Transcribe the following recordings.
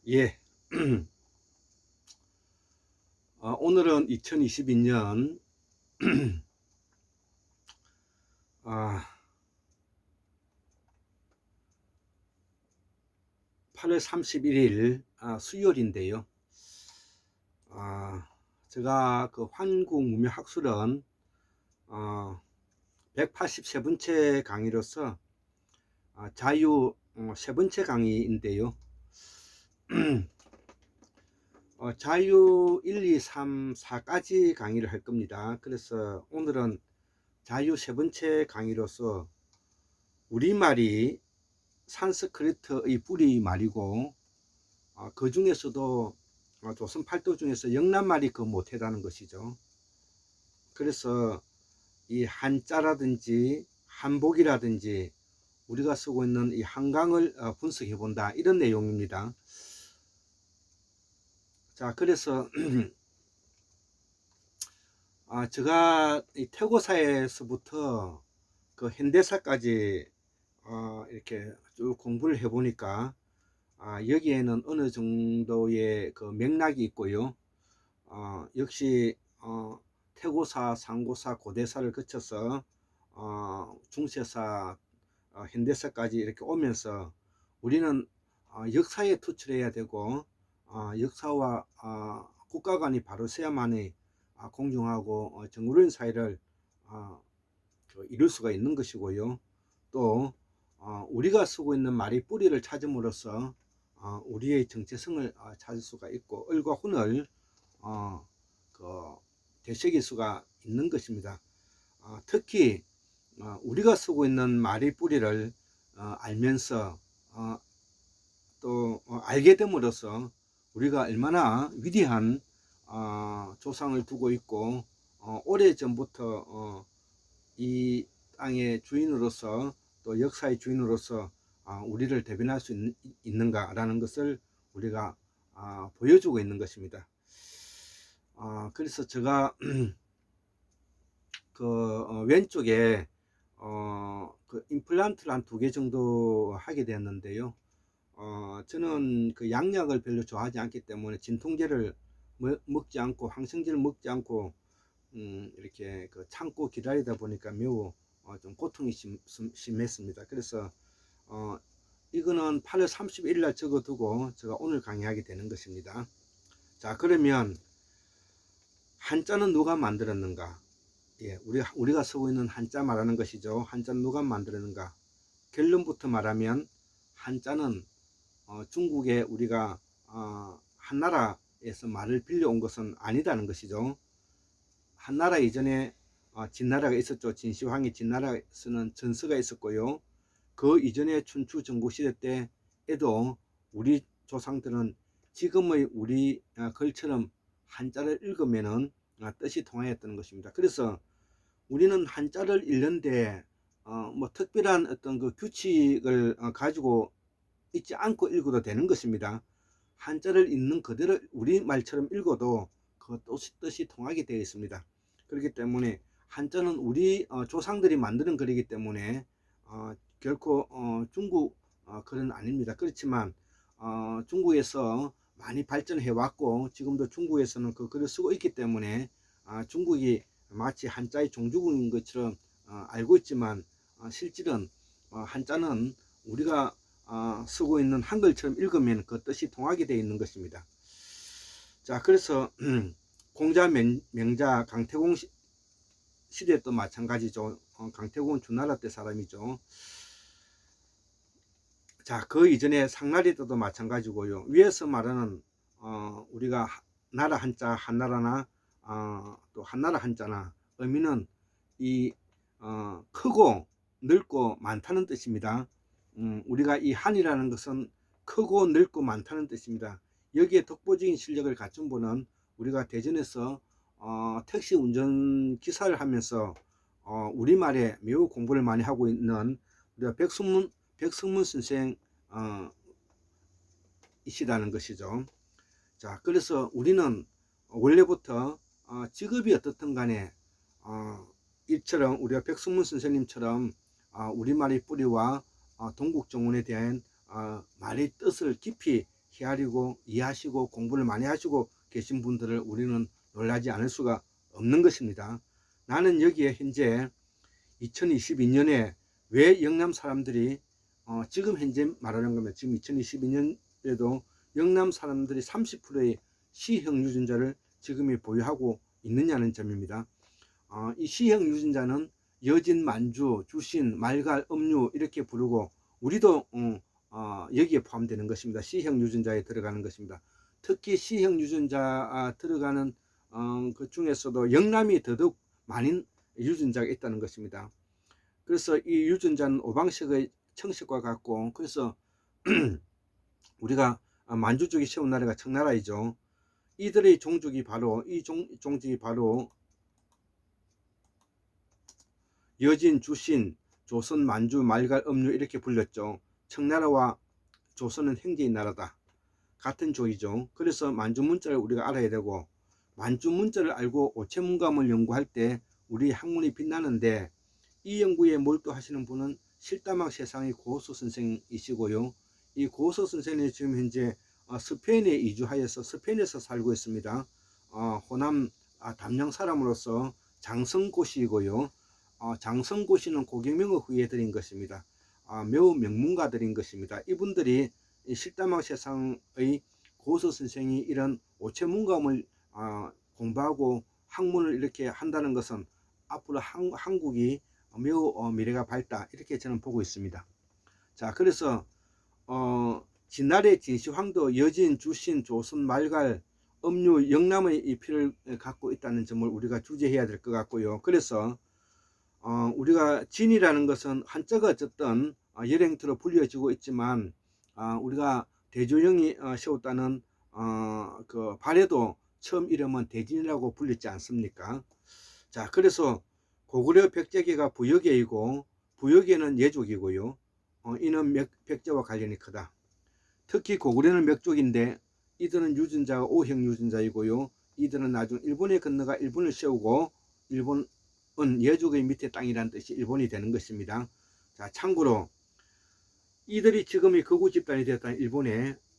예. 오늘은 2022년 8월 31일 수요일인데요. 제가 그 환국무명학술은 183번째 강의로서 자유 세 번째 강의인데요. 자유 1, 2, 3, 4까지 강의를 할 겁니다. 그래서 오늘은 자유 세 번째 강의로서 우리말이 산스크리트의 뿌리 말이고 그 중에서도 조선 팔도 중에서 영란말이 그 못하다는 것이죠. 그래서 이 한자라든지 한복이라든지 우리가 쓰고 있는 이 한강을 분석해 본다, 이런 내용입니다. 자, 그래서 제가 이 태고사에서부터 그 현대사까지 이렇게 쭉 공부를 해 보니까 여기에는 어느 정도의 그 맥락이 있고요. 역시 태고사, 상고사, 고대사를 거쳐서 중세사, 현대사까지 이렇게 오면서 우리는 역사에 투철해야 되고 역사와 국가 간이 바로 서야만이 공정하고 정의로운 사회를 이룰 수가 있는 것이고요. 또 우리가 쓰고 있는 말의 뿌리를 찾음으로써 우리의 정체성을 찾을 수가 있고 을과 혼을 그 되새길 수가 있는 것입니다. 특히 우리가 쓰고 있는 말의 뿌리를 알면서 또 알게 됨으로써 우리가 얼마나 위대한 조상을 두고 있고 오래전부터 이 땅의 주인으로서 또 역사의 주인으로서 우리를 대변할 수 있는가라는 것을 우리가 보여주고 있는 것입니다. 그래서 제가 그 왼쪽에 그 임플란트를 한 2개 정도 하게 되었는데요. 저는 그 양약을 별로 좋아하지 않기 때문에 진통제를 먹지 않고 항생제를 먹지 않고 이렇게 그 참고 기다리다 보니까 매우 좀 고통이 심했습니다. 그래서 이거는 8월 31일 날 적어두고 제가 오늘 강의하게 되는 것입니다. 자, 그러면 한자는 누가 만들었는가? 예, 우리가 쓰고 있는 한자 말하는 것이죠. 한자는 누가 만들었는가? 결론부터 말하면 한자는 중국에 우리가 한나라에서 말을 빌려온 것은 아니다는 것이죠. 한나라 이전에 진나라가 있었죠. 진시황이 진나라에서는 전서가 있었고요. 그 이전에 춘추 전국시대 때에도 우리 조상들은 지금의 우리 글처럼 한자를 읽으면은 뜻이 통하였던 것입니다. 그래서 우리는 한자를 읽는데 뭐 특별한 어떤 그 규칙을 가지고 있지 않고 읽어도 되는 것입니다. 한자를 읽는 그대로 우리말처럼 읽어도 그 뜻이 통하게 되어 있습니다. 그렇기 때문에 한자는 우리 조상들이 만드는 글이기 때문에 결코 중국 글은 아닙니다. 그렇지만 중국에서 많이 발전해 왔고 지금도 중국에서는 그 글을 쓰고 있기 때문에 중국이 마치 한자의 종주국인 것처럼 알고 있지만 실질은 한자는 우리가 쓰고 있는 한글처럼 읽으면 그 뜻이 통하게 되어 있는 것입니다. 자, 그래서 공자 명자 강태공 시대도 마찬가지죠. 강태공은 주나라 때 사람이죠. 자, 그 이전에 상나리 때도 마찬가지고요. 위에서 말하는 우리가 나라 한자 한나라나 또 한나라 한자나 의미는 이 크고 넓고 많다는 뜻입니다. 우리가 이 한이라는 것은 크고 넓고 많다는 뜻입니다. 여기에 독보적인 실력을 갖춘 분은 우리가 대전에서 택시 운전 기사를 하면서 우리말에 매우 공부를 많이 하고 있는 우리가 백승문 선생 이시라는 것이죠. 자, 그래서 우리는 원래부터 직업이 어떻든 간에 이처럼 우리가 백승문 선생님처럼 우리말의 뿌리와 동국정원에 대한 말의 뜻을 깊이 헤아리고 이해하시고 공부를 많이 하시고 계신 분들을 우리는 놀라지 않을 수가 없는 것입니다. 나는 여기에 현재 2022년에 왜 영남 사람들이 지금 현재 말하는 겁니다. 지금 2022년에도 영남 사람들이 30%의 C형 유전자를 지금이 보유하고 있느냐는 점입니다. 이 C형 유전자는 여진, 만주, 주신, 말갈, 음류 이렇게 부르고 우리도 여기에 포함되는 것입니다. C형 유전자에 들어가는 것입니다. 특히 C형 유전자 들어가는 그 중에서도 영남이 더더욱 많은 유전자가 있다는 것입니다. 그래서 이 유전자는 오방색의 청색과 같고, 그래서 우리가 만주족이 세운 나라가 청나라이죠. 이들의 종족이 바로 종족이 바로 여진, 주신, 조선, 만주, 말갈, 음류 이렇게 불렸죠. 청나라와 조선은 형제의 나라다. 같은 족이죠. 그래서 만주 문자를 우리가 알아야 되고, 만주 문자를 알고 오체문감을 연구할 때 우리 학문이 빛나는데, 이 연구에 몰두하시는 분은 실다막 세상의 고수 선생이시고요. 이 고수 선생이 지금 현재 스페인에 이주하여서 스페인에서 살고 있습니다. 호남 담양 사람으로서 장성고시이고요. 장성고시는 고경명을 후예들인 것입니다. 매우 명문가들인 것입니다. 이분들이 실다막 세상의 고수 선생이 이런 오체문감을 공부하고 학문을 이렇게 한다는 것은 앞으로 한국이 매우 미래가 밝다 이렇게 저는 보고 있습니다. 자, 그래서 진날의 진시황도 여진, 주신, 조선, 말갈, 음류, 영남의 피를 갖고 있다는 점을 우리가 주제해야 될 것 같고요. 그래서 우리가 진이라는 것은 한자가 어쨌든 열행투로 불려지고 있지만 우리가 대조영이 세웠다는 그 발에도 처음 이름은 대진이라고 불렸지 않습니까? 자, 그래서 고구려 백제계가 부여계이고 부여계는 예족이고요. 이는 백제와 관련이 크다. 특히 고구려는 맥족인데 이들은 유전자가 O형 유전자이고요. 이들은 나중 일본에 건너가 일본을 세우고 일본은 예족의 밑에 땅이라는 뜻이 일본이 되는 것입니다. 자, 참고로 이들이 지금의 거구 집단이 되었다는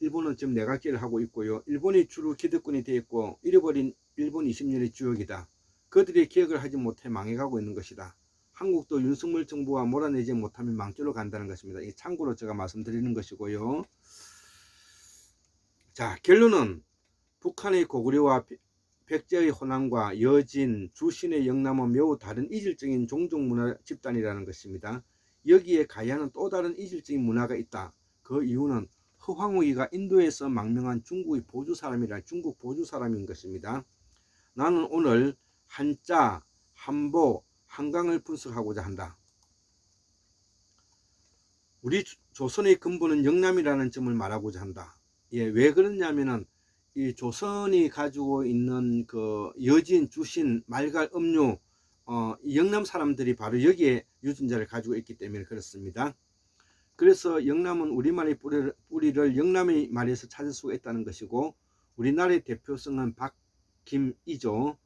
일본은 지금 내각제를 하고 있고요. 일본이 주로 기득권이 되어 있고 잃어버린 일본 20년의 주역이다. 그들이 기억을 하지 못해 망해가고 있는 것이다. 한국도 윤석열 정부가 몰아내지 못하면 망조로 간다는 것입니다. 이 참고로 제가 말씀드리는 것이고요. 자, 결론은 북한의 고구려와 백제의 호남과 여진, 주신의 영남은 매우 다른 이질적인 종족문화 집단이라는 것입니다. 여기에 가야는 또 다른 이질적인 문화가 있다. 그 이유는 허황우이가 인도에서 망명한 중국의 보주 사람이라 중국 보주 사람인 것입니다. 나는 오늘 한자, 한보, 한강을 분석하고자 한다. 우리 조선의 근본은 영남이라는 점을 말하고자 한다. 왜 그러냐면은 이 조선이 가지고 있는 그 여진, 주신, 말갈, 음류 영남 사람들이 바로 여기에 유전자를 가지고 있기 때문에 그렇습니다. 그래서 영남은 우리말의 뿌리를 영남의 말에서 찾을 수가 있다는 것이고 우리나라의 대표성은 박김이죠.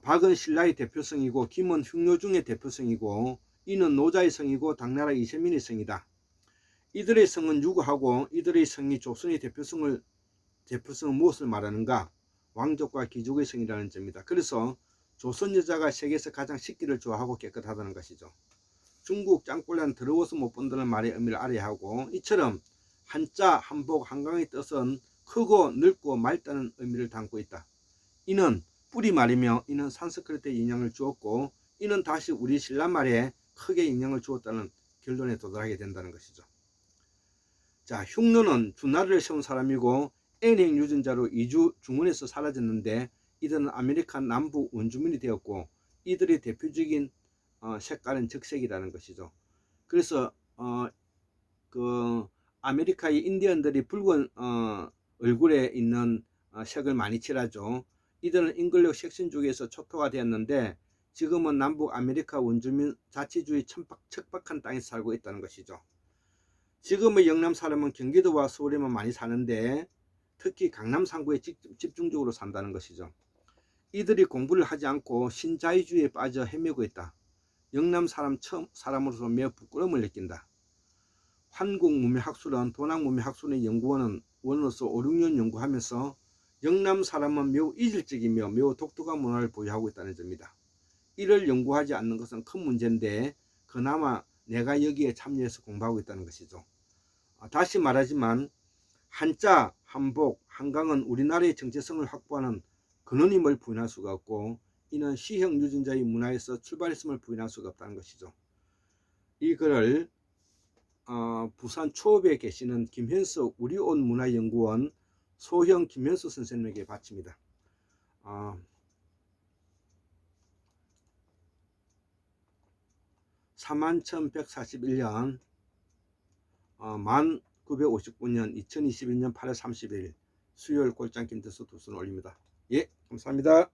박은 신라의 대표성이고 김은 흉노중의 대표성이고 이는 노자의 성이고 당나라 이세민의 성이다. 이들의 성은 유구하고 이들의 성이 조선의 대표성은 무엇을 말하는가? 왕족과 귀족의 성이라는 점입니다. 그래서 조선 여자가 세계에서 가장 식기를 좋아하고 깨끗하다는 것이죠. 중국 짱꼴란 더러워서 못 본다는 말의 의미를 알아야 하고 이처럼 한자, 한복, 한강의 뜻은 크고 늙고 맑다는 의미를 담고 있다. 이는 뿌리 말이며 이는 산스크리트에 영향을 주었고 이는 다시 우리 신라말에 크게 영향을 주었다는 결론에 도달하게 된다는 것이죠. 자, 흉노는 주나라를 세운 사람이고 N형 유전자로 이주 중원에서 사라졌는데 이들은 아메리카 남부 원주민이 되었고 이들의 대표적인 색깔은 적색이라는 것이죠. 그래서 그 아메리카의 인디언들이 붉은 얼굴에 있는 색을 많이 칠하죠. 이들은 잉글리시 색신족에서 초토화되었는데 지금은 남북 아메리카 원주민 자치주의 척박한 땅에서 살고 있다는 것이죠. 지금의 영남 사람은 경기도와 서울에만 많이 사는데 특히 강남 상구에 집중적으로 산다는 것이죠. 이들이 공부를 하지 않고 신자유주의에 빠져 헤매고 있다. 영남 사람으로서 매우 부끄러움을 느낀다. 한국문명학술원 도남문명학술원 연구원은 원으로서 5, 6년 연구하면서 영남 사람은 매우 이질적이며 매우 독특한 문화를 보유하고 있다는 점입니다. 이를 연구하지 않는 것은 큰 문제인데 그나마 내가 여기에 참여해서 공부하고 있다는 것이죠. 다시 말하지만 한자, 한복, 한강은 우리나라의 정체성을 확보하는 근원임을 부인할 수가 없고 이는 시형 유전자의 문화에서 출발했음을 부인할 수가 없다는 것이죠. 이 글을 부산 초읍에 계시는 김현석 우리온문화연구원 소형 김현석 선생님에게 바칩니다. 31,141년 만 959년 2021년 8월 30일 수요일 꼴짱 김태수 도서는 올립니다. 예, 감사합니다.